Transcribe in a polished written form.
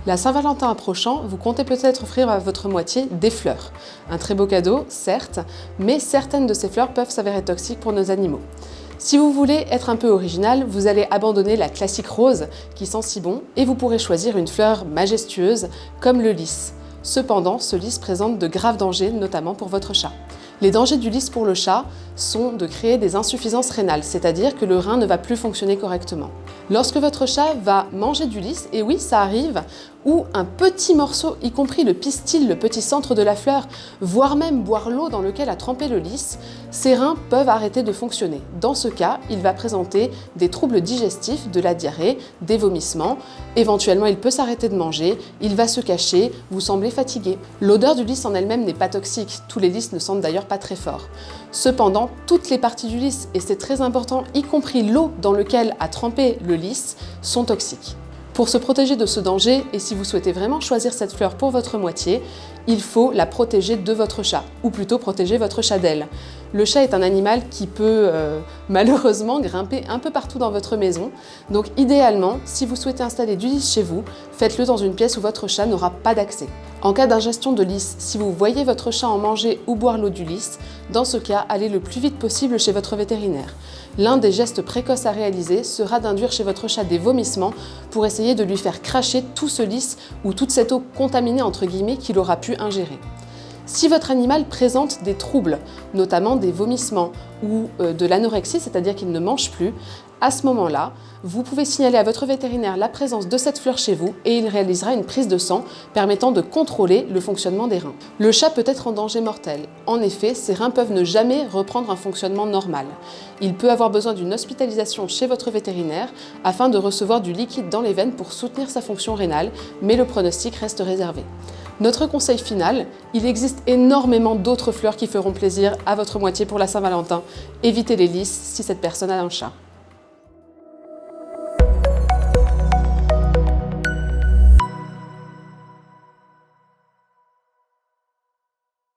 La Saint-Valentin approchant, vous comptez peut-être offrir à votre moitié des fleurs. Un très beau cadeau, certes, mais certaines de ces fleurs peuvent s'avérer toxiques pour nos animaux. Si vous voulez être un peu original, vous allez abandonner la classique rose qui sent si bon et vous pourrez choisir une fleur majestueuse comme le lys. Cependant, ce lys présente de graves dangers, notamment pour votre chat. Les dangers du lys pour le chat sont de créer des insuffisances rénales, c'est-à-dire que le rein ne va plus fonctionner correctement. Lorsque votre chat va manger du lys, et oui, ça arrive, ou un petit morceau, y compris le pistil, le petit centre de la fleur, voire même boire l'eau dans laquelle a trempé le lys, ses reins peuvent arrêter de fonctionner. Dans ce cas, il va présenter des troubles digestifs, de la diarrhée, des vomissements. Éventuellement, il peut s'arrêter de manger, il va se cacher, vous semblez fatigué. L'odeur du lys en elle-même n'est pas toxique, tous les lys ne sentent d'ailleurs pas très fort. Cependant, toutes les parties du lys, et c'est très important, y compris l'eau dans laquelle a trempé le lys, sont toxiques. Pour se protéger de ce danger, et si vous souhaitez vraiment choisir cette fleur pour votre moitié, il faut la protéger de votre chat, ou plutôt protéger votre chat d'elle. Le chat est un animal qui peut malheureusement grimper un peu partout dans votre maison, donc idéalement, si vous souhaitez installer du lys chez vous, faites-le dans une pièce où votre chat n'aura pas d'accès. En cas d'ingestion de lys, si vous voyez votre chat en manger ou boire l'eau du lys, dans ce cas, allez le plus vite possible chez votre vétérinaire. L'un des gestes précoces à réaliser sera d'induire chez votre chat des vomissements pour essayer de lui faire cracher tout ce lys ou toute cette eau contaminée entre guillemets qu'il aura pu ingérer. Si votre animal présente des troubles, notamment des vomissements ou de l'anorexie, c'est-à-dire qu'il ne mange plus, à ce moment-là, vous pouvez signaler à votre vétérinaire la présence de cette fleur chez vous et il réalisera une prise de sang permettant de contrôler le fonctionnement des reins. Le chat peut être en danger mortel. En effet, ses reins peuvent ne jamais reprendre un fonctionnement normal. Il peut avoir besoin d'une hospitalisation chez votre vétérinaire afin de recevoir du liquide dans les veines pour soutenir sa fonction rénale, mais le pronostic reste réservé. Notre conseil final, il existe énormément d'autres fleurs qui feront plaisir à votre moitié pour la Saint-Valentin. Évitez les lys si cette personne a un chat.